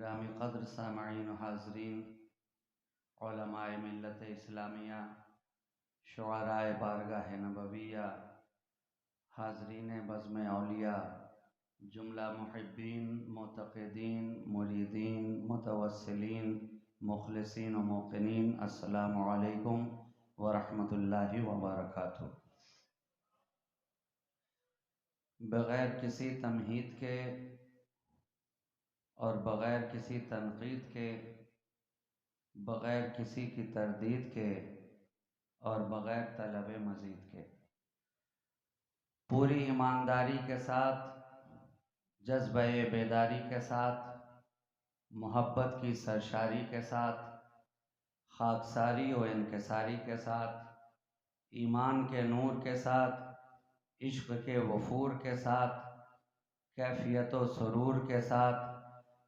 ग्रामी क़द्र सामईन व हाज़रीन, उलमाए मिल्लत इस्लामिया, शुअराए बारगाह नबविया, हाज़रीन बज़्म औलिया, जुमला मुहिब्बीन, मुतक़िदीन, मुरीदीन, मुतवस्सिलीन, मुखलिसीन व मुक़िनीन, अस्सलामु अलैकुम व रहमतुल्लाहि व बरकातुहू। बग़ैर किसी तमहीद के और बग़ैर किसी तनक़ीद के, बग़ैर किसी की तरदीद के और बग़ैर तलब मज़ीद के, पूरी ईमानदारी के साथ, जज्बे बेदारी के साथ, मोहब्बत की सरशारी के साथ, खाकसारी व इनकिसारी के साथ, ईमान के नूर के साथ, इश्क़ के वफूर के साथ, कैफियत व सुरूर के साथ,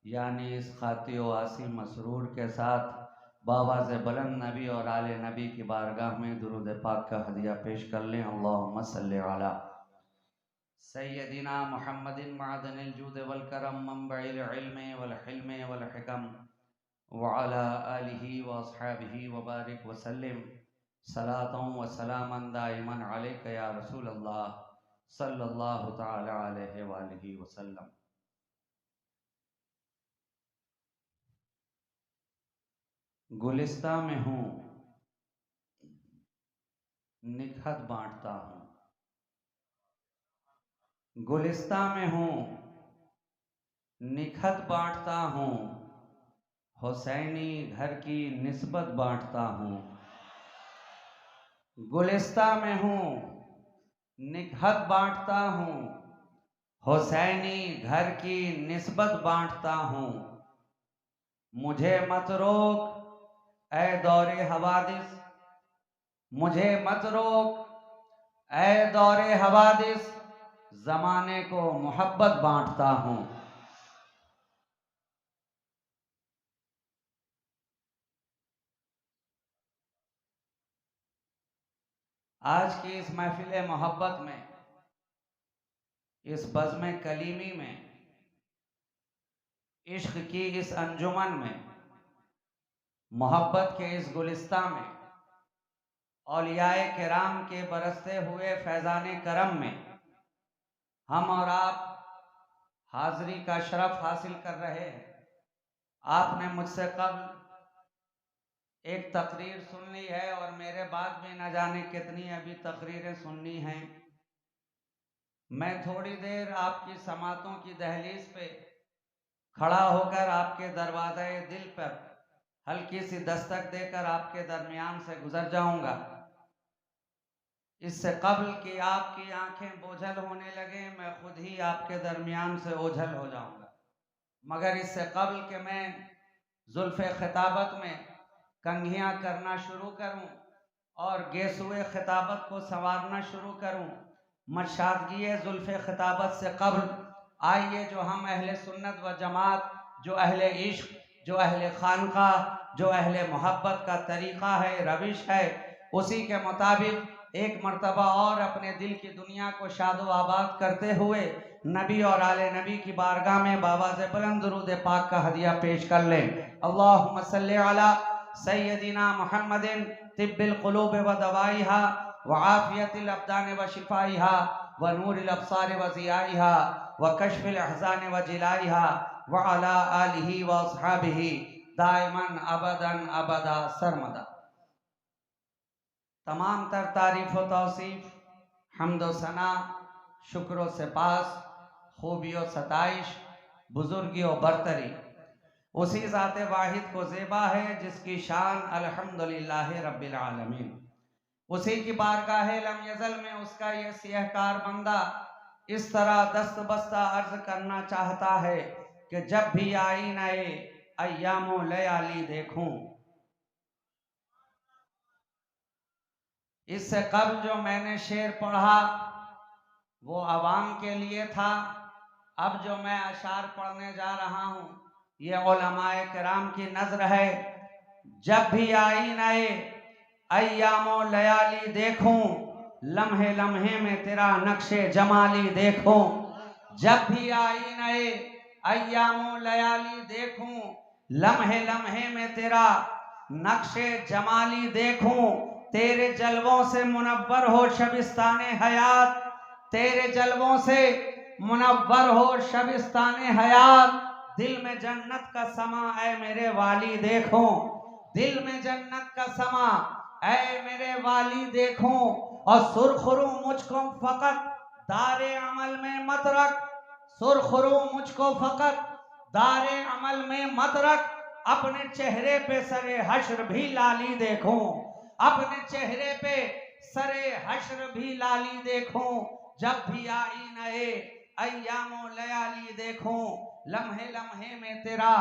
यानी इस खाती व आसी मसरूर के साथ बावाज़ बुलंद नबी और आले नबी की बारगाह में दुरूद पाक का हदिया पेश कर लें। अल्लाहुम्मा सल्लि अला सय्यदिना मुहम्मदिन मअदनिल जूद वल करम मंबइल इल्म वल हिल्म वल हिकम व अला आलिहि व अस्हाबिहि व बारिक व सल्लिम सलातन व सलामन दाइमन अलैका या रसूल अल्लाह सल्लल्लाहु तआला अलैहि व आलिहि व सल्लम। गुलिस्तां में हूँ, निखत बांटता हूँ। गुलिस्तां में हूँ, निखत बांटता हूँ। हुसैनी घर की निस्बत बांटता हूँ। गुलिस्तां में हूँ, निखत बांटता हूँ। हुसैनी घर की निस्बत बांटता हूँ। मुझे मत रोक ऐ दौरे हवादिस, मुझे मत रोक ऐ दौरे हवादिस, ज़माने को मोहब्बत बांटता हूँ। आज की इस महफिल मोहब्बत में, इस बज़्म कलीमी में, इश्क की इस अंजुमन में, मोहब्बत के इस गुलिस्तां में, औलियाए किराम के बरसते हुए फैज़ाने करम में हम और आप हाज़री का शरफ हासिल कर रहे हैं। आपने मुझसे कब्ल एक तकरीर सुन ली है और मेरे बाद भी न जाने कितनी अभी तकरीरें सुननी हैं। मैं थोड़ी देर आपकी समातों की दहलीज पे खड़ा होकर आपके दरवाज़े दिल पर हल्की सी दस्तक देकर आपके दरमियान से गुजर जाऊंगा। इससे कब्ल कि आपकी आंखें बोझल होने लगे, मैं खुद ही आपके दरमियान से ओझल हो जाऊंगा। मगर इससे कब्ल कि मैं जुल्फ़े खिताबत में कंघियां करना शुरू करूं और गेसुए खिताबत को संवारना शुरू करूं, मशादगी जुल्फ़े खिताबत से कब्ल आइए जो हम अहले सुन्नत व जमात, जो अहले इश्क, जो अहले खानका, जो अहले मोहब्बत का तरीक़ा है, रविश है, उसी के मुताबिक एक मर्तबा और अपने दिल की दुनिया को शादो आबाद करते हुए नबी और आले नबी की बारगाह में बावाज़े बुलंद दुरूद पाक का हदिया पेश कर लें। अल्लाहुम्मा सल्लि अला सय्यदिना मुहम्मदिन तिब्बिल क़ुलूब व दवाइहा व आफ़ियतिल अब्दान व शिफ़ाइहा व नूरिल अब्सार व ज़ियाइहा व कश्फ़िल अहज़ान व जिलाइहा व अला आलिहि व अस्हाबिहि दाइमन अबदन अबदा सरमदा। तमाम तर तारीफ़ व तौसीफ़, हम्द व सना, शुक्र व सिपास, खूबी व सताइश, बुजुर्गी व बरतरी उसी ज़ात वाहिद को ज़ेबा है जिसकी शान अल्हम्दुलिल्लाह रब्बिल आलमीन। उसी की बारगाह लम यज़ल में उसका ये सियहकार बंदा इस तरह दस्त बस्ता अर्ज करना चाहता है कि जब भी आई नए अय्यामो लयाली देखूं। इससे कब्ल जो मैंने शेर पढ़ा वो अवाम के लिए था। अब जो मैं अशार पढ़ने जा रहा हूँ ये उलमाए किराम की नज़र है। जब भी आई नए अय्यामो लयाली देखूं, लम्हे लम्हे में तेरा नक्शे जमाली देखूं। जब भी आई नए अय्यामो लयाली देखूं, लम्हे लम्हे में तेरा नक्शे जमाली देखूं, तेरे जलवों से मुनव्वर हो शबिस्ताने हयात, तेरे जलवों से मुनव्वर हो शबिस्ताने हयात। दिल में जन्नत का समा ऐ मेरे वाली देखूं, दिल में जन्नत का समा ऐ मेरे वाली देखूं। और सुरखरू मुझको फकत दारे अमल में मत रख, सुरखरू मुझको फकत दारे अमल में मत रख। अपने चेहरे पे सरे हश्र भी लाली देखूं, अपने चेहरे पे सरे हश्र भी लाली देखूं। जब भी आई नए अय्यामो लयाली देखूं, लम्हे लम्हे में तेरा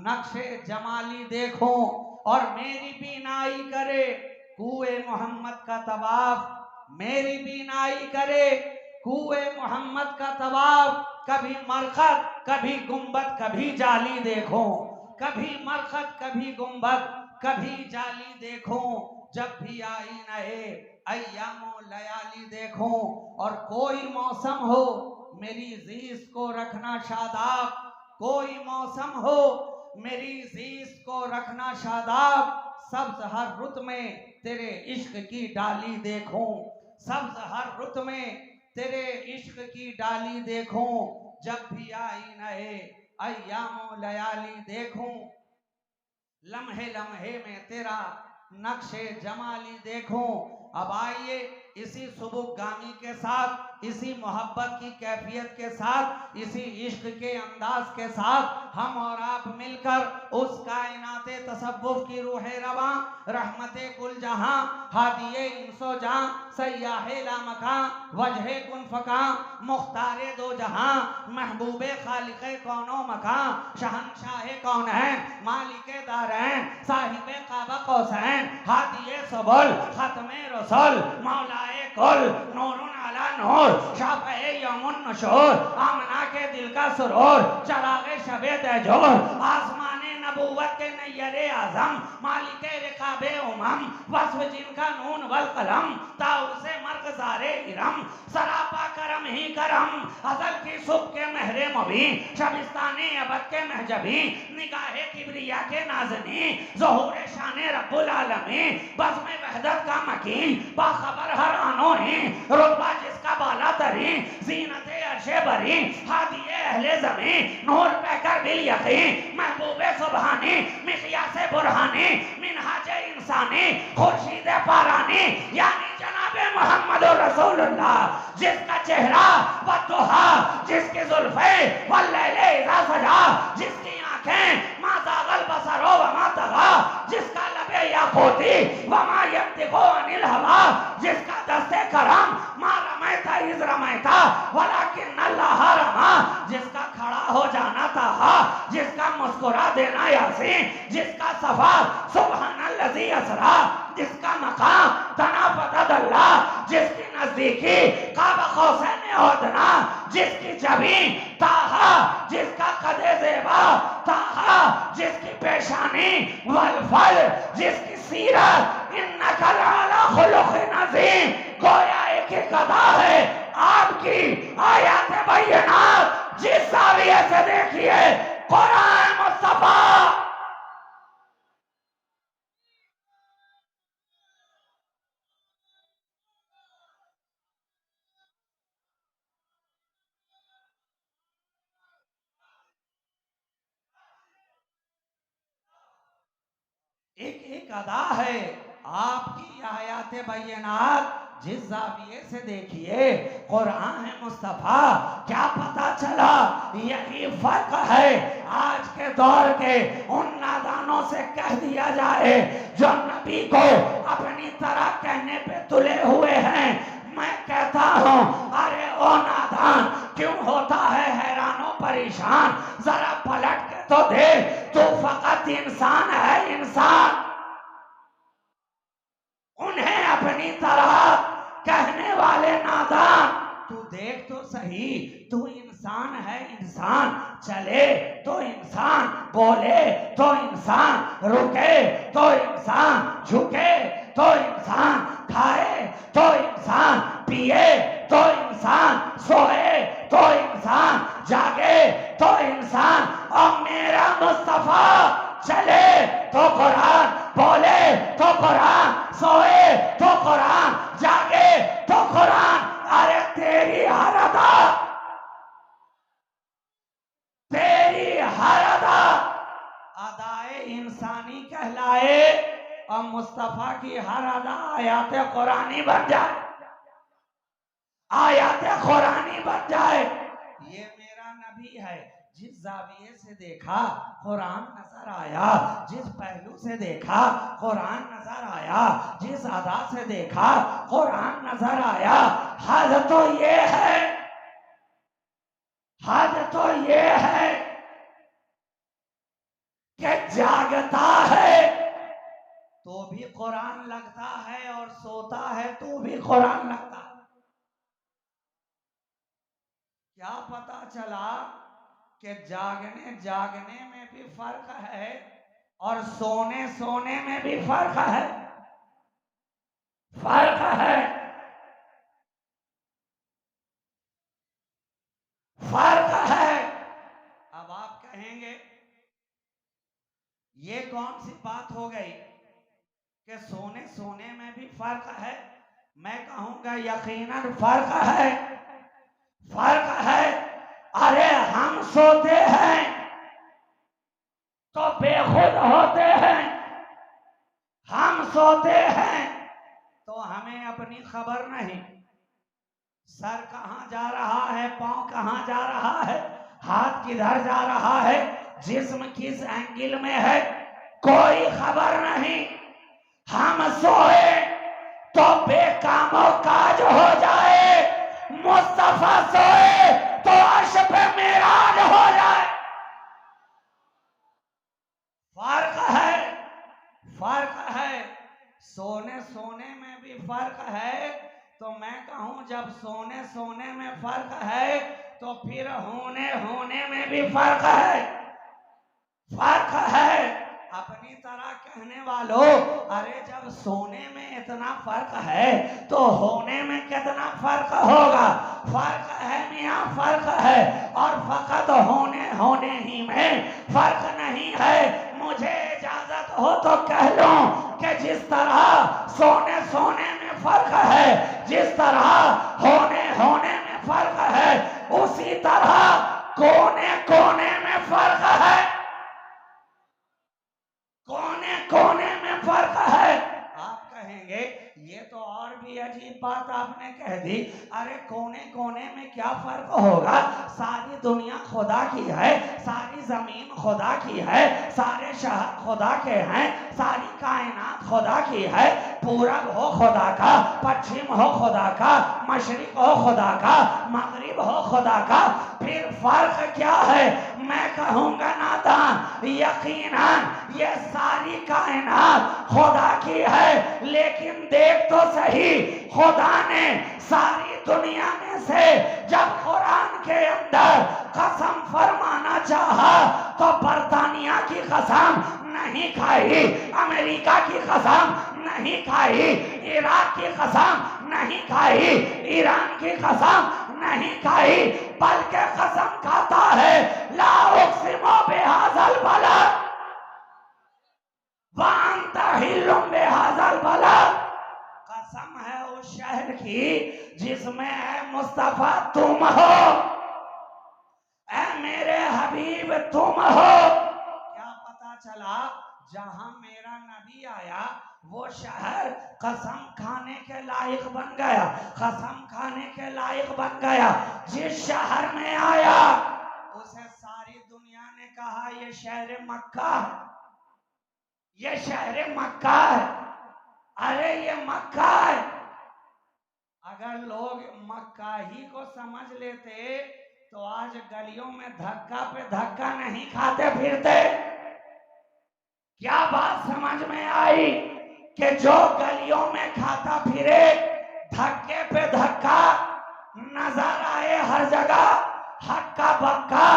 नक्शे जमाली देखूं। और मेरी बीनाई करे कुए मोहम्मद का तवाफ, मेरी बीनाई करे कुए मोहम्मद का तवाफ। कभी मरकत कभी गुंबद कभी जाली देखूं, कभी मरकत कभी गुंबद कभी जाली देखूं। जब भी आई नए अय्यामो लयाली देखूं। और कोई मौसम हो मेरी जीस को रखना शादाब, कोई मौसम हो मेरी जीस को रखना शादाब। सब्ज हर रुत में तेरे इश्क की डाली देखूं, सब्ज हर रुत में तेरे इश्क की डाली देखूं। जब भी आई नए अय्यामो लयाली देखूं, लम्हे लम्हे में तेरा नक्शे जमाली देखूं। अब आइए इसी सुबुगामी के साथ, इसी मोहब्बत की कैफियत के साथ, इसी इश्क के अंदाज के साथ हम और आप मिलकर उस कायनाते तसव्वुफ की रूह रवा, रहमते कुल जहां, हादिये इंसो जहां, सयाहे लामकां, वजहे कुन फकां, मुख्तारे दो जहां, महबूबे खालिके कौनो मकां, शहनशाहे कौन है मालिके दारैन, साहिबे काबा कौसैन, हादिये सबुल, खत्मे रसूल, मौलाए कुल, नूरुन अला नूर, शाफ़े यौमुन नशूर, आमना के दिल का सुरूर, चरागे शबे तैजूर, आसमाने नबूवत के नैयरे आज़म, मालिके रिकाबे उमम, वस्फ जिनका नून वल कलम, ताउर से मर्गज़ारे इरम, सरापा करम ही करम, अज़ल की सुबह के महरे मबी, शबिस्ताने अबद के महजबी, निगाहे किब्रिया के नाज़नी, ज़ुहूर शाने रब्बुल आलमीन, बज़्म वहदत का मकीन, बाखबर हर आनो ही, रुतबा जिसका बाला तरी, ज़ीनते अर्शे बरी, हादिये अहले ज़मीन, नूर पैकर बिल यकीन, महबूबे सुबहानी, मिक़यासे बुरहानी, मिनहाजे इंसानी, खुर्शीदे पारानी, यानी जनाबे मोहम्मद रसूलुल्लाह, जिसका चेहरा वद्दुहा, जिसकी जुल्फ़े वल्लैले इज़ा सजा, जिसकी आँखें मा ज़ाग़ल बसरो वमा तग़ा, जिसका लबे याक़ूती वमा यंतिक़ु अनिल हवा, जिसका दस्ते करम मा रमैता इज़ रमैता वलाकिन्नल्लाह रमा, जिसका खड़ा हो जाना था, जिसका मुस्कुरा देना यासीन, जिसका सफा सुब्हानल्लज़ी असरा, जिसका मकाम तना फतदल्ला, जिसकी नजदीकी काबा कौसैन अदना, जिसकी जबीन ताहा, जिसका कदे ज़ेबा ताहा, जिसकी पेशानी वलफल, जिसकी सीरत इन्नका लअला खुलुक़िन अज़ीम। गोया एक ही कदा है आपकी आयत बैयनात, जिस ज़ाविये से देखिए कुरान मुस्तफा। एक एक अदा है आपकी आयात बैयनात, जिस ज़ाविये से देखिए कुरान है मुस्तफ़ा। क्या पता चला यही फर्क है आज के दौर के उन नादानों से कह दिया जाए जो नबी को अपनी तरह कहने पे तुले हुए हैं। मैं कहता हूँ अरे ओ नादान, क्यों होता है हैरानो परेशान, जरा पलट के तो देख, तू फकत इंसान है इंसान। उन्हें अपनी तरह कहने वाले नादान, तू देख तो सही, तू इंसान है इंसान, चले तो इंसान, बोले तो इंसान, रुके तो इंसान, झुके तो इंसान, खाए तो इंसान, पिए तो इंसान, सोए तो इंसान, जागे तो इंसान। मेरा मुस्तफा चले तो कुरान, बोले तो कुरान, सोए तो कुरान, जागे तो कुरान। अरे तेरी हर अदा, तेरी हर अदा अदाए इंसानी कहलाए और मुस्तफा की हर अदा आयात कुरानी बन जाए, आयात कुरानी बन जाए। ये मेरा नबी है, जिस जाविये से देखा कुरान नजर आया, जिस पहलू से देखा कुरान नजर आया, जिस अदा से देखा कुरान नजर आया। हद तो ये है, हद तो ये है कि जागता है तो भी कुरान लगता है और सोता है तो भी कुरान लगता है। क्या पता चला कि जागने जागने में भी फर्क है और सोने सोने में भी फर्क है, फर्क है, फर्क है। अब आप कहेंगे ये कौन सी बात हो गई कि सोने सोने में भी फर्क है। मैं कहूंगा यकीनन फर्क है, फर्क है। अरे हम सोते हैं तो बेखुद होते हैं, हम सोते हैं तो हमें अपनी खबर नहीं, सर कहां जा रहा है, पांव कहां जा रहा है, हाथ किधर जा रहा है, जिस्म किस एंगल में है, कोई खबर नहीं। हम सोए तो बेकामो काज हो जाए, मुस्तफा सोए तो अर्श पे मेराज हो जाए। फर्क है, फर्क है। सोने सोने में भी फर्क है तो मैं कहूं जब सोने सोने में फर्क है तो फिर होने होने में भी फर्क है, फर्क है। अपनी तरह कहने वालों, अरे जब सोने में इतना फर्क है तो होने में कितना फर्क होगा। फर्क है मियां, फर्क है, और फकत होने होने ही में फर्क नहीं है। मुझे इजाजत हो तो कह लूं कि जिस तरह सोने सोने में फर्क है, जिस तरह होने होने में फर्क है, उसी तरह कोने कोने में फर्क है, कोने कोने में फर्क है। आप कहेंगे ये तो और भी अजीब बात आपने कह दी। अरे कोने कोने में क्या फर्क होगा, सारी दुनिया खुदा की है, सारी जमीन खुदा की है, सारे शहर खुदा के हैं, सारी कायनात खुदा की है। पूरब हो खुदा का, पश्चिम हो खुदा का, मशरिक हो खुदा का, मगरिब हो खुदा का, फिर फर्क क्या है। मैं कहूंगा नादान, यकीनन ये सारी कायनात खुदा की है, लेकिन देख तो सही, खुदा ने सारी दुनिया में से जब कुरान के अंदर कसम फरमाना चाहा तो बर्तानिया की कसम नहीं खाई, अमेरिका की कसम नहीं खाई, इराक की कसम नहीं खाई, ईरान की कसम नहीं खाई, बल्कि कसम खाता है ला उक़सिमु बिहाज़ल बलद व अंता हिल्लुम बिहाज़ल बलद। कसम है उस शहर की जिसमें है मुस्तफा तुम हो, ऐ मेरे हबीब तुम हो। क्या पता चला, जहां मेरा नबी आया वो शहर कसम खाने के लायक बन गया, कसम खाने के लायक बन गया। जिस शहर में आया उसे सारी दुनिया ने कहा ये शहर मक्का है, ये शहर मक्का है, अरे ये मक्का है। अगर लोग मक्का ही को समझ लेते तो आज गलियों में धक्का पे धक्का नहीं खाते फिरते। क्या बात समझ में आई कि जो गलियों में खाता फिरे, धक्के पे धक्का नजर आए हर जगह, हक्का बक्का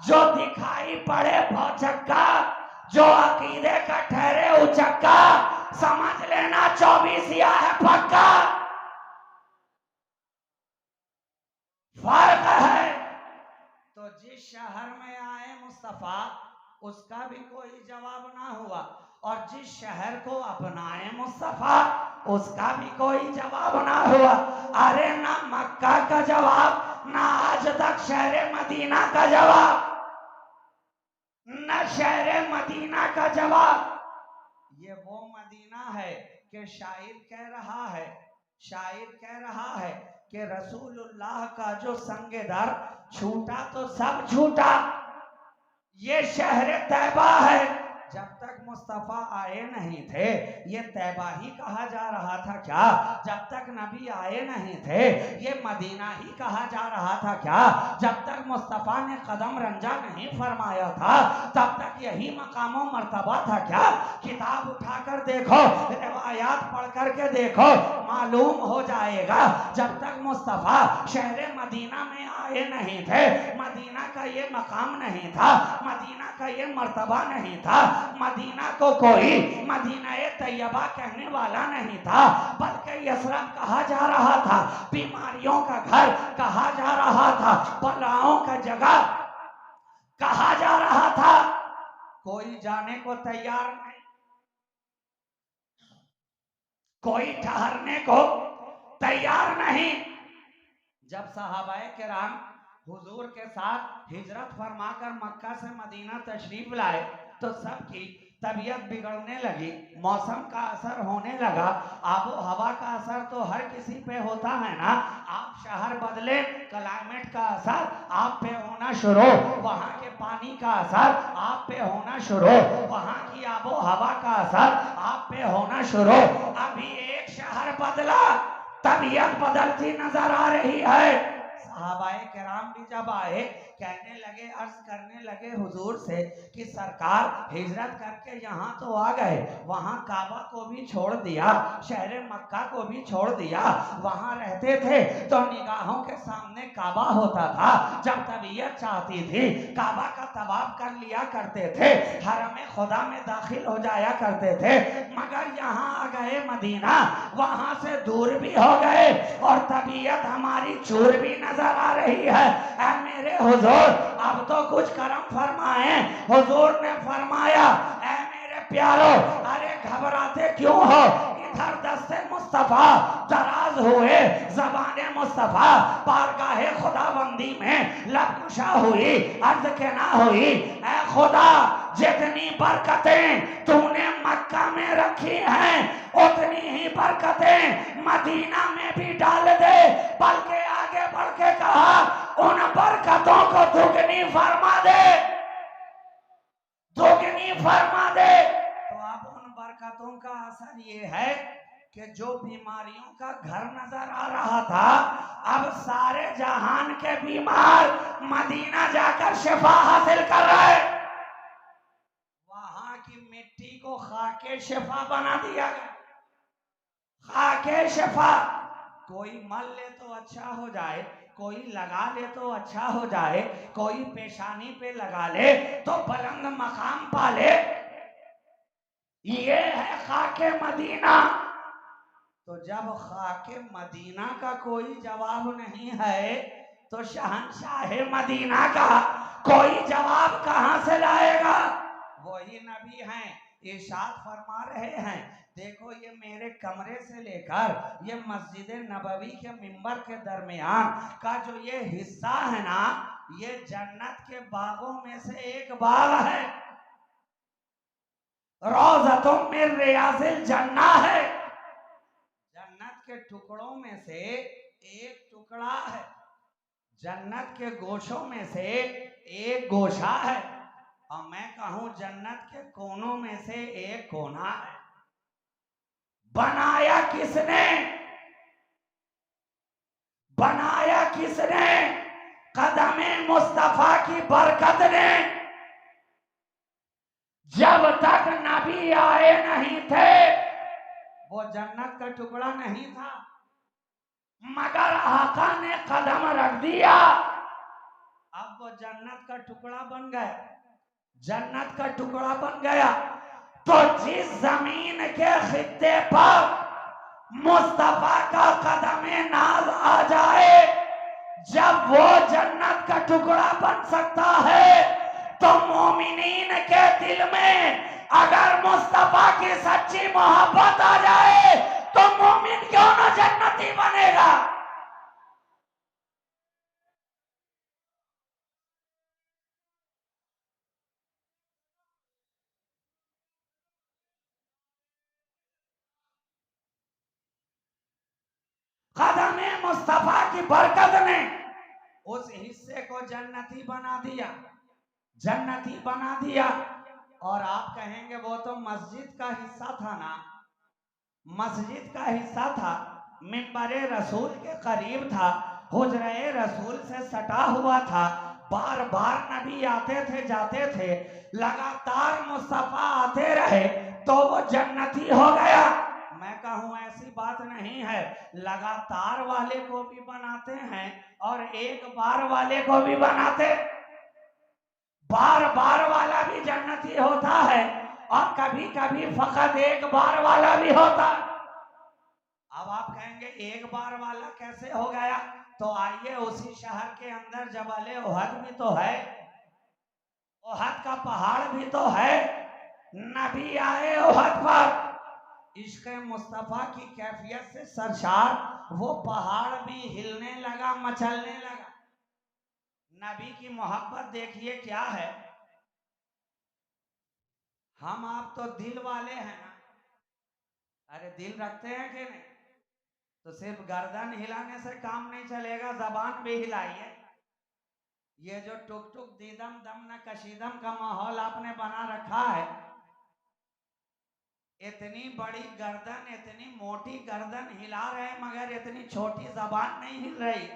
जो दिखाई पड़े भौचक्का, जो अकीदे का ठहरे उचक्का, समझ लेना 24 है पक्का। फर्क है। तो जिस शहर में आए मुस्तफा उसका भी कोई जवाब ना हुआ। और जिस शहर को अपनाए मुस्तफा, उसका भी कोई जवाब ना हुआ। अरे ना मक्का का जवाब, ना आज तक शहर मदीना का जवाब, न शहर मदीना का जवाब। ये वो मदीना है कि शायर कह रहा है कि रसूलुल्लाह का जो संगे दर छूटा तो सब छूटा। ये शहर तैबा है। जब तक मुस्तफा आए नहीं थे ये तैबा ही कहा जा रहा था क्या? जब तक नबी आए नहीं थे ये मदीना ही कहा जा रहा था क्या? जब तक मुस्तफा ने कदम रंजा नहीं फरमाया था तब तक यही मकाम और मर्तबा था क्या? किताब उठाकर देखो, रिवायात पढ़ करके देखो, मालूम हो जाएगा। जब तक मुस्तफा शहर मदीना में आए नहीं थे मदीना का ये मकाम नहीं था, मदीना का ये मर्तबा नहीं था, मदीना को कोई मदीना तैयबा कहने वाला नहीं था, बल्कि यसरब कहा जा रहा था, बीमारियों का घर कहा जा रहा था, बलाओं का जगह कहा जा रहा था। कोई जाने को तैयार नहीं, कोई ठहरने को तैयार नहीं। जब सहाबाए किराम हुजूर के साथ हिजरत फरमाकर मक्का से मदीना तशरीफ लाए तो सबकी तबीयत बिगड़ने लगी, मौसम का असर होने लगा। आबो हवा का असर तो हर किसी पे होता है ना। आप शहर बदले, क्लाइमेट का असर आप पे होना शुरू, वहाँ के पानी का असर आप पे होना शुरू, वहाँ की आबो हवा का असर आप पे होना शुरू। अभी एक शहर बदला, तबीयत बदलती नजर आ रही है। सहाबाए किराम भी जब आए कहने लगे, अर्ज करने लगे हुजूर से कि सरकार हिजरत करके यहाँ तो आ गए, वहाँ काबा को भी छोड़ दिया, शहर मक्का को भी छोड़ दिया, वहाँ रहते थे तो निगाहों के सामने काबा होता था, जब तबीयत चाहती थी काबा का तवाफ कर लिया करते थे, हरम खुदा में दाखिल हो जाया करते थे। मगर यहाँ आ गए मदीना, वहाँ से दूर भी हो गए और तबीयत हमारी चूर भी नजर आ रही है। ऐ मेरे हुजूर अब तो कुछ करम फरमाए। हुजूर ने फरमाया, ऐ मेरे प्यारो अरे घबराते क्यों हो? इधर दस्ते मुस्तफा दराज हुए, ज़बाने मुस्तफा बारगाहे खुदाबंदी में लबकुशा हुई, अर्ज के ना हुई, ऐ खुदा जितनी बरकतें तूने मक्का में रखी हैं उतनी ही बरकतें मदीना में भी डाल दे। बल्कि आगे बढ़ के कहा, उन बरकतों को दुगनी फरमा दे, दुगनी फरमा दे। तो अब उन बरकतों का असर ये है कि जो बीमारियों का घर नजर आ रहा था, अब सारे जहान के बीमार मदीना जाकर शिफा हासिल कर रहे। वहां की मिट्टी को खाके शिफा बना दिया गया, खाके शिफा। कोई मल ले तो अच्छा हो जाए, कोई लगा ले तो अच्छा हो जाए, कोई पेशानी पे लगा ले तो बुलंद मकाम पा ले। ये है खाके मदीना। तो जब खाके मदीना का कोई जवाब नहीं है तो शहंशाह मदीना का कोई जवाब कहां से लाएगा? वही नबी हैं, इरशाद फरमा रहे हैं, देखो ये मेरे कमरे से लेकर ये मस्जिद नबवी के मिंबर के दरमियान का जो ये हिस्सा है ना, ये जन्नत के बागों में से एक बाग है, रौज़तुम मिन रियाज़िल जन्ना है। जन्नत के टुकड़ों में से एक टुकड़ा है, जन्नत के गोशों में से एक गोशा है, और मैं कहूं जन्नत के कोनों में से एक कोना है। बनाया किसने? बनाया किसने? कदमे मुस्तफा की बरकत ने। जब तक नबी आए नहीं थे वो जन्नत का टुकड़ा नहीं था, मगर आका ने कदम रख दिया, अब वो जन्नत का टुकड़ा बन गया, जन्नत का टुकड़ा बन गया। तो जिस जमीन के खित्ते पर मुस्तफा का कदमे नाज आ जाए, जब वो जन्नत का टुकड़ा बन सकता है तो मोमिनीन के दिल में अगर मुस्तफा की सच्ची मोहब्बत आ जाए तो मोमिन क्यों ना जन्नती बनेगा। कदम मुस्तफा की बरकत ने उस हिस्से को जन्नती बना दिया, जन्नती बना दिया। और आप कहेंगे वो तो मस्जिद का हिस्सा था ना, मस्जिद का हिस्सा था, मिंबरे रसूल के करीब था, हुजरे रसूल से सटा हुआ था, बार बार नबी आते थे जाते थे, लगातार मुस्तफा आते रहे तो वो जन्नती हो गया। मैं कहूं ऐसी बात नहीं है, लगातार वाले को भी बनाते हैं और एक बार वाले को भी बनाते। बार बार वाला भी जन्नती होता है और कभी कभी फकत एक बार वाला भी होता। अब आप कहेंगे एक बार वाला कैसे हो गया, तो आइए उसी शहर के अंदर जबल ओहद भी तो है, ओहद का पहाड़ भी तो है, नबी आए ओहद पर, इश्क़ मुस्तफा की कैफियत से सरशार वो पहाड़ भी हिलने लगा, मचलने लगा। नबी की मोहब्बत देखिए क्या है। हम आप तो दिल वाले हैं ना, अरे दिल रखते हैं कि नहीं, तो सिर्फ गर्दन हिलाने से काम नहीं चलेगा, जबान भी हिलाइए। ये जो टुक टुक दीदम दम न कशीदम का माहौल आपने बना रखा है, इतनी बड़ी गर्दन, इतनी मोटी गर्दन हिला रहे मगर इतनी छोटी जबान नहीं हिल रही।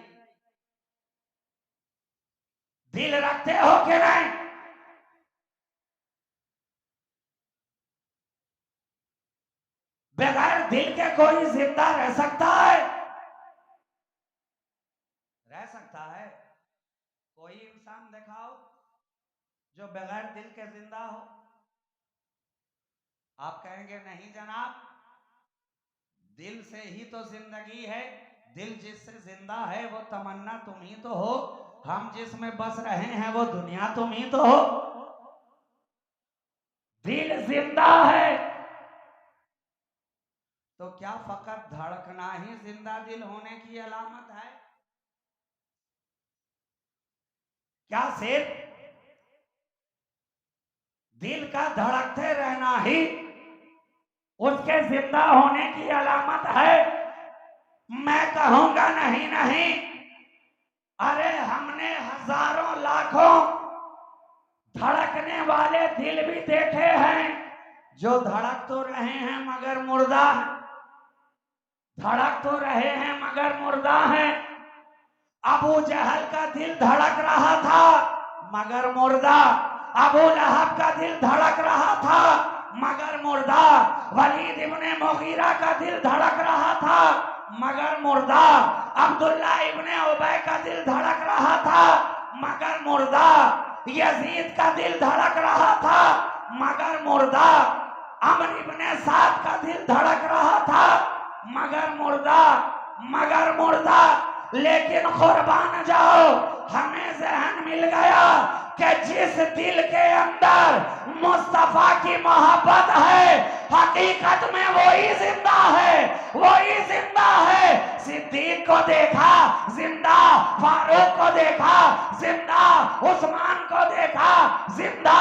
दिल रखते हो कि नहीं? बगैर दिल के कोई जिंदा रह सकता है? रह सकता है? कोई इंसान दिखाओ जो बगैर दिल के जिंदा हो। आप कहेंगे नहीं जनाब, दिल से ही तो जिंदगी है, दिल जिससे जिंदा है वो तमन्ना तुम ही तो हो, हम जिसमें बस रहे हैं वो दुनिया तुम ही तो हो। दिल जिंदा है तो क्या फकत धड़कना ही जिंदा दिल होने की अलामत है? क्या सिर्फ दिल का धड़कते रहना ही उसके जिंदा होने की अलामत है? मैं कहूंगा नहीं नहीं, अरे हमने हजारों लाखों धड़कने वाले दिल भी देखे हैं जो धड़क तो रहे हैं मगर मुर्दा, धड़क तो रहे हैं मगर मुर्दा हैं। अबू जहल का दिल धड़क रहा था मगर मुर्दा, अबू लहब का दिल धड़क रहा था मगर मुर्दा, वलीद इब्ने मुगीरा का दिल धड़क रहा था मगर मुर्दा, अब्दुल्ला इब्ने उबय का दिल धड़क रहा था मगर मुर्दा, यजीद का दिल धड़क रहा था मगर मुर्दा, अमर इब्ने साद का दिल धड़क रहा था मगर मुर्दा, मगर मुर्दा। लेकिन कुर्बान जाओ, हमें जहन मिल गया कि जिस दिल के अंदर मुस्तफा की मोहब्बत है हकीकत में वही जिंदा है, वही जिंदा है। सिद्दीक को देखा जिंदा, फारूक को देखा जिंदा, उस्मान को देखा जिंदा,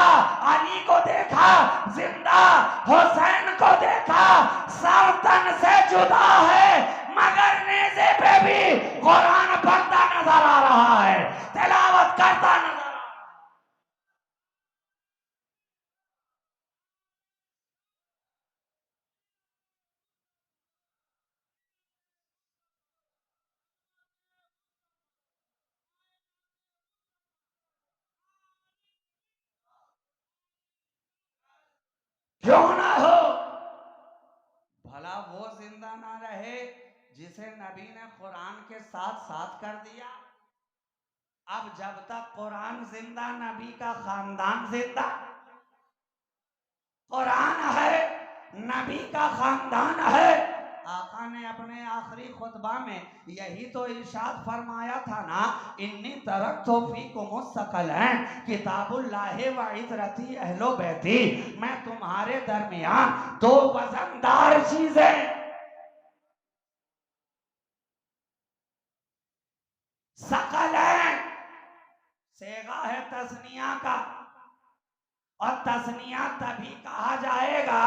अली को देखा जिंदा, हुसैन को देखा सर तन से जुदा है मगर नेज़े पे भी कुरान पढ़ता नजर आ रहा है, तिलावत करता नजर आ रहा है। क्यों ना हो, भला वो जिंदा ना रहे जिसे नबी ने कुरान के साथ साथ कर दिया। अब जब तक कुरान जिंदा, नबी का खानदान जिंदा, कुरान है, नबी का खानदान है, आका आका ने अपने आखिरी खुतबा में यही तो इरशाद फरमाया था ना, इन्नी तरक्तु फीकुम सकलैन किताबुल्लाहि व इतरती अहलो बैती, मैं तुम्हारे दरमियान दो वजनदार चीजें, सकलैन सेगा है तस्निया का, और तस्निया तभी कहा जाएगा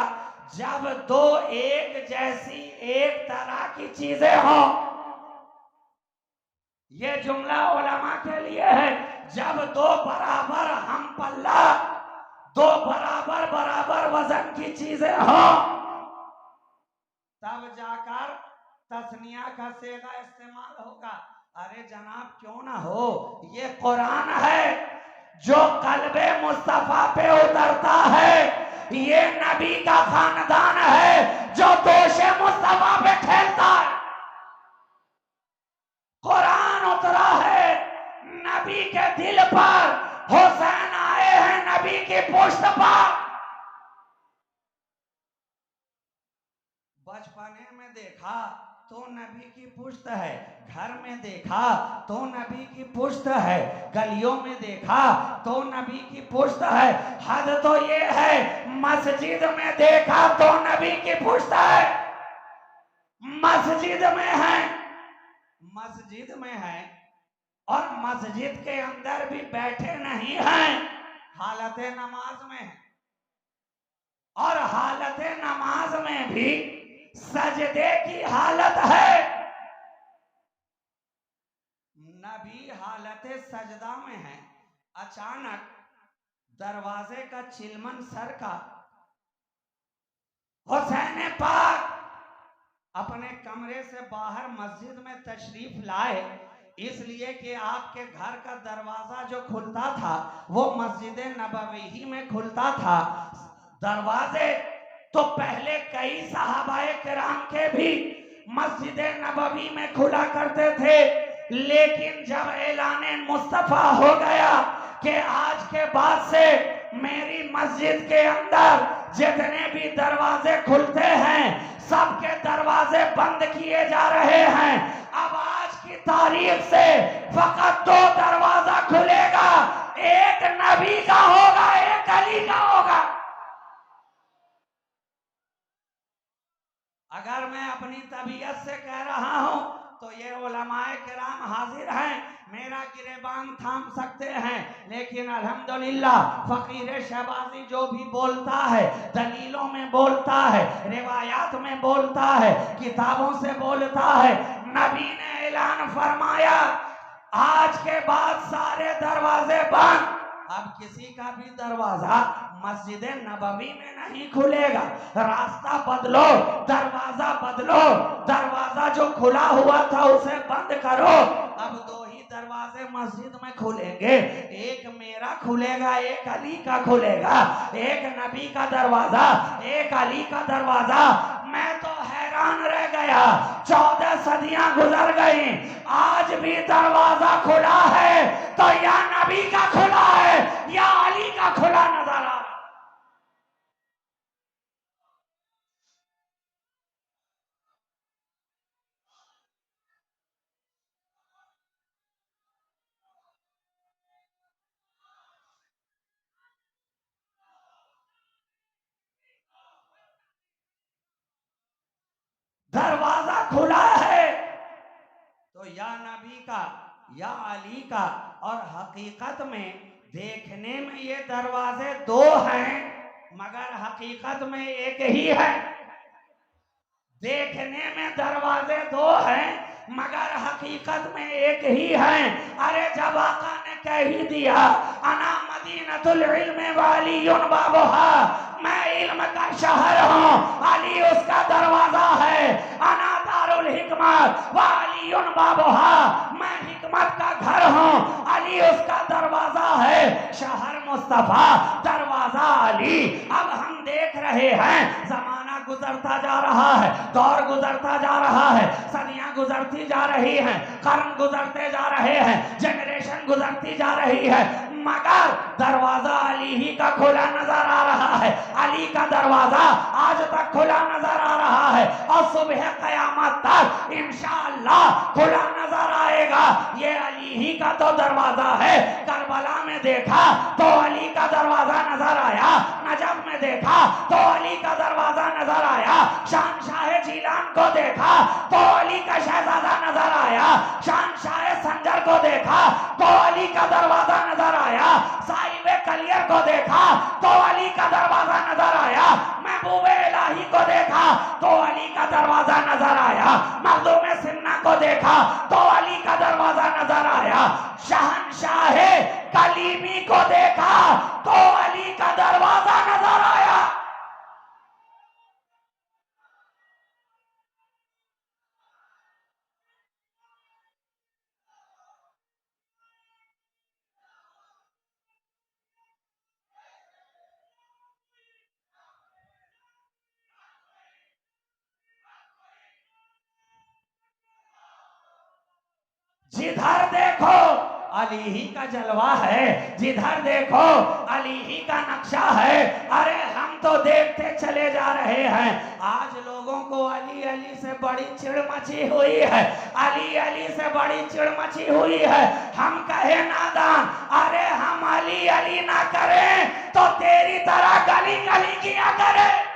जब दो एक जैसी एक तरह की चीजें हो। ये जुमला उलमा के लिए है। जब दो बराबर हम पल्ला, दो बराबर बराबर वजन की चीजें हो, तब जाकर तस्निया का सेगा इस्तेमाल होगा। अरे जनाब क्यों ना हो, ये कुरान है जो कल्बे मुस्तफा पे उतरता है, ये नबी का खानदान है जो दोषे मुस्तफा पे खेलता है। कुरान उतरा है नबी के दिल पर, हुसैन आए हैं नबी की पुश्त पर। बचपने में देखा तो नबी की पुश्त है, घर में देखा तो नबी की पुश्त है, गलियों में देखा तो नबी की पुश्त है। हद तो ये है मस्जिद में देखा तो नबी की पुश्त है। मस्जिद में है, मस्जिद में है, और मस्जिद के अंदर भी बैठे नहीं हैं, हालत नमाज में है, और हालत नमाज में भी सजदे की हालत है। नबी हालत सजदा में है, अचानक दरवाजे का चिलमन सर का, हुसैन पाक अपने कमरे से बाहर मस्जिद में तशरीफ लाए, इसलिए कि आपके घर का दरवाजा जो खुलता था वो मस्जिद नबवी ही में खुलता था। दरवाजे तो पहले कई सहाबाए किराम के भी मस्जिद नबवी में खुला करते थे, लेकिन जब ऐलान मुस्तफा हो गया कि आज के बाद से मेरी मस्जिद के अंदर जितने भी दरवाजे खुलते हैं सबके दरवाजे बंद किए जा रहे हैं, अब आज की तारीख से फकत दो दरवाजा खुलेगा, एक नबी का होगा, एक अली का होगा। अगर मैं अपनी तबीयत से कह रहा हूं तो ये उलमाए किराम हाजिर हैं, मेरा गिरेबान थाम सकते हैं, लेकिन अल्हम्दुलिल्लाह फकीर शहबाजी जो भी बोलता है दलीलों में बोलता है, रिवायात में बोलता है, किताबों से बोलता है। नबी ने ऐलान फरमाया आज के बाद सारे दरवाजे बंद, अब किसी का भी दरवाजा मस्जिद नबवी में नहीं खुलेगा। रास्ता बदलो, दरवाजा बदलो, दरवाजा जो खुला हुआ था उसे बंद करो। अब दो ही दरवाजे मस्जिद में खुलेंगे, एक मेरा खुलेगा, एक अली का खुलेगा, एक नबी का दरवाजा, एक अली का दरवाजा। मैं तो हैरान रह गया, 14 सदियां गुजर गई, आज भी दरवाजा खुला है तो या नबी का खुला है या अली का खुला नजर आ रहा। दरवाजा खुला है तो या नबी का या अली का, और हकीकत में देखने में ये दरवाजे दो हैं मगर हकीकत में एक ही है। देखने में दरवाजे दो हैं मगर हकीकत में एक ही है। अरे जब आका ने कह ही दिया अना मदीनतुल इल्म वालियुन बाबुहा, मैं इल्म का शहर हूँ, अली उसका दरवाजा है। अना दारुल हिकमत वालियुन बाबुहा, मैं हिकमत का घर हूँ, अली उसका दरवाजा है। शहर मुस्तफा, दरवाजा अली। अब हम देख रहे हैं जमाना गुजरता जा रहा है, दौर गुजरता जा रहा है, सदियां गुजरती जा रही हैं, कर्म गुजरते जा रहे हैं, जनरेशन गुजरती जा रही है, मगर दरवाजा अली ही का खुला नजर आ रहा है। अली का दरवाजा आज तक खुला नजर आ रहा है और सुबह क़यामत तक इंशाअल्लाह खुला नजर आएगा। ये अली ही का तो दरवाजा है। करबला में देखा तो अली का दरवाजा नजर आया, नजफ में देखा तो अली का दरवाजा नजर आया, शहंशाह जीलान को देखा तो अली का शहजादा नजर आया, शहंशाह संजर को देखा तो अली का दरवाजा नजर आया, साहिब कलियर को देखा तो अली का दरवाजा नजर आया, महबूबे इलाही को देखा तो अली का दरवाजा नजर आया, मखदूम सिन्ना को देखा तो अली का दरवाजा नजर आया, शहंशाह कलीमी को देखा तो अली का दरवाजा नजर आया। जिधर देखो अली ही का जलवा है, जिधर देखो अली ही का नक्शा है। अरे हम तो देखते चले जा रहे हैं। आज लोगों को अली अली से बड़ी चिड़ मची हुई है, अली अली से बड़ी चिड़ मची हुई है। हम कहे नादान, अरे हम अली अली ना करें तो तेरी तरह गली गली किया करें।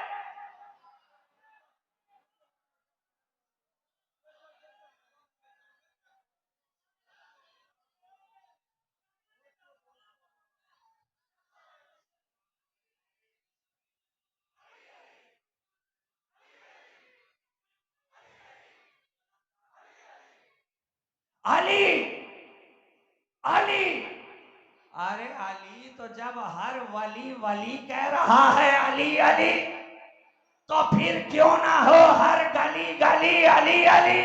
अली अली, अरे अली तो जब हर वली वली कह रहा है अली अली, तो फिर क्यों ना हो हर गली गली अली अली।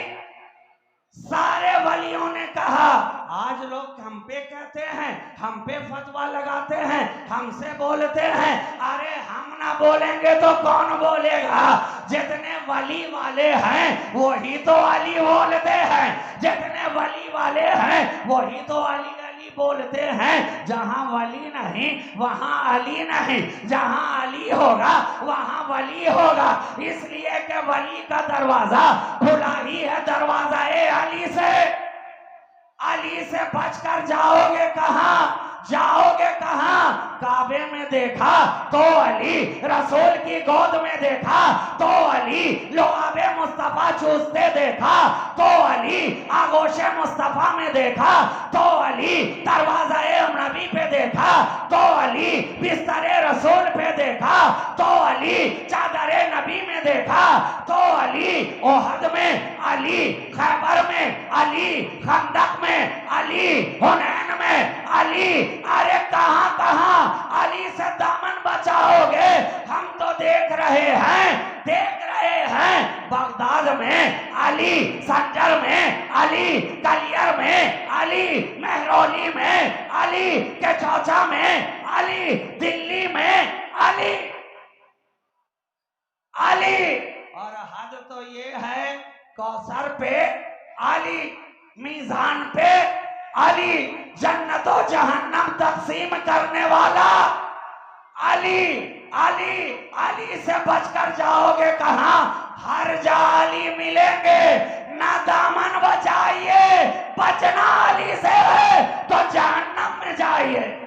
सारे वलियों ने कहा। आज लोग हम पे कहते हैं, हम पे फतवा लगाते हैं, हमसे बोलते हैं। अरे हम ना बोलेंगे तो कौन बोलेगा? जितने वली वाले हैं वही तो अली बोलते हैं, जितने वली वाले हैं वही तो अली अली बोलते हैं। जहां वली नहीं वहां अली नहीं, जहां अली होगा वहां वली होगा। इसलिए कि वली का दरवाजा खुला ही है, दरवाजा ए अली से। अली से बचकर जाओगे कहां? जाओगे कहां? काबे में देखा तो अली, रसूल की गोद में देखा तो अली, लुआबे मुस्तफा चूसते देखा तो अली, आगोशे मुस्तफा में देखा तो अली, दरवाजा नबी पे देखा तो अली, बिस्तरे रसूल पे देखा तो अली, चादरे नबी में देखा तो अली, ओहद में अली, खैबर में अली, खंदक में अली, हुनैन में अली। अरे कहां कहां अली से दामन बचाओगे? हम तो देख रहे हैं, देख रहे हैं। बगदाद में अली, संजर में अली, कलियर में अली, मेहरौली में अली, के चौचा में अली, दिल्ली में अली अली। और हद तो ये है, कौसर पे अली, मीजान पे अली, जन्नत और जहन्नम तकसीम करने वाला अली। अली अली से बचकर जाओगे कहां? हर जा अली मिलेंगे। ना दामन बचाइए, बचना अली से है तो जहन्नम में जाइए।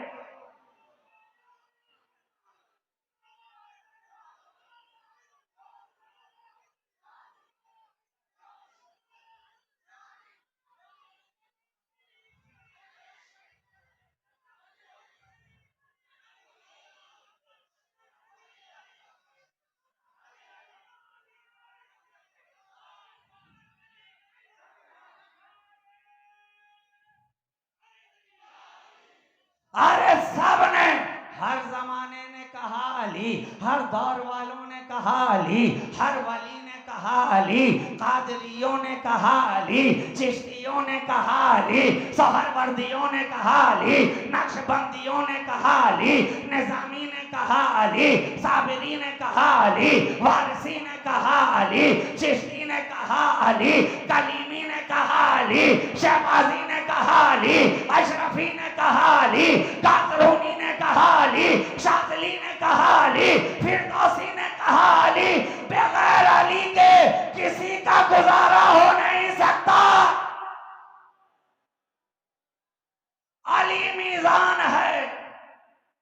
अरे सबने, हर जमाने ने कहा अली, हर दौर वालों ने कहा अली, हर वली ने कहा अली, कादरियों ने कहा अली, चिश्तियों ने कहा अली, सोहरवर्दियों ने कहा अली, नक्शबंदियों ने कहा अली, निजामी ने कहा अली, साबिरी ने कहा अली, वारसी ने कहा अली, चिश्ती ने कहा अली, कलीमी ने कहा अली, शहबाजी ने कहा अली, अशरफी ने कहा अली, कातरूनी ने कहा अली, शादली ने कहा अली, फिरदौसी ने कहा अली। बगैर अली के किसी का गुजारा हो नहीं सकता। अली मीज़ान है,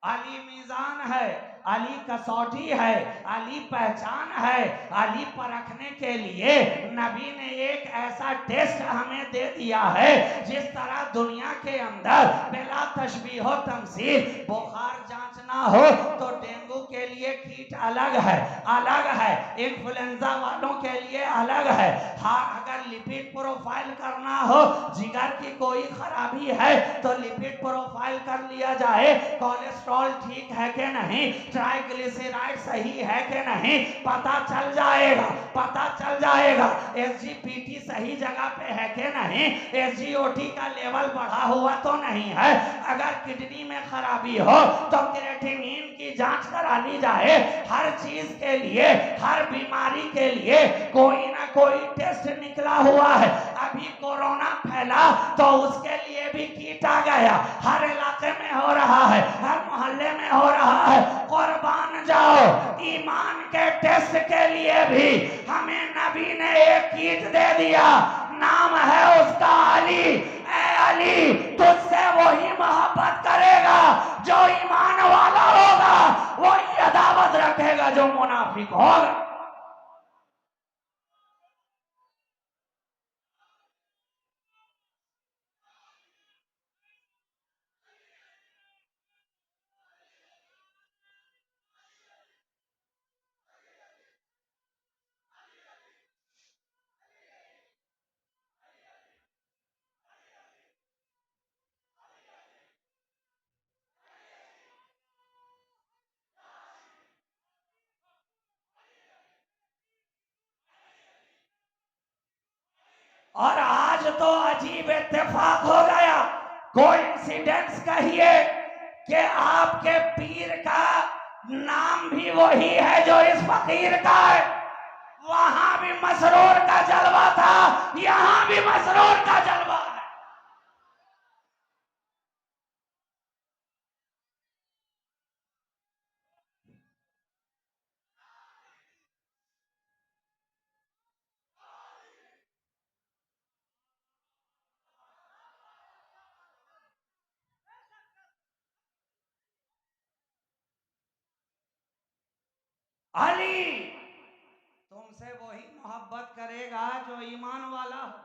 अली मीज़ान है, अली कसौटी है, अली पहचान है। अली परखने के लिए नबी ने एक ऐसा टेस्ट हमें दे दिया है, जिस तरह दुनिया के अंदर बिला तशबीह व तमसील बुखार जांचना हो तो डेंगू के लिए किट अलग है, अलग है, इन्फ्लुएंजा वालों के लिए अलग है। हाँ, अगर लिपिड प्रोफाइल करना हो, जिगर की कोई खराबी है तो लिपिड प्रोफाइल कर लिया जाए, कोलेस्ट्रॉल ठीक है कि नहीं, ट्राइग्लिसराइड सही है कि नहीं, पता चल जाएगा, पता चल जाएगा। एसजीपीटी सही जगह पे है कि नहीं, एसजीओटी का लेवल बढ़ा हुआ तो नहीं है। अगर किडनी में खराबी हो तो क्रिएटिनिन की जांच करा ली जाए। हर चीज के लिए, हर बीमारी के लिए कोई ना कोई टेस्ट निकला हुआ है। अभी कोरोना फैला तो उसके लिए भी किट आ गया, हर इलाके में हो रहा है, हर मोहल्ले में हो रहा है। कुर्बान जाओ, ईमान के टेस्ट के लिए भी हमें नबी ने एक किट दे दिया, नाम है उसका अली। ऐ अली, तुझसे वही मोहब्बत करेगा जो ईमान वाला होगा, वही अदावत रखेगा जो मुनाफिक होगा। और आज तो अजीब इत्तेफाक हो गया, कोइंसिडेंस कहिए कि आपके पीर का नाम भी वही है जो इस फकीर का है। वहां भी मसरूर का जलवा था, यहां भी मसरूर का जलवा है। अली तुमसे वही मोहब्बत करेगा जो ईमान वाला हो।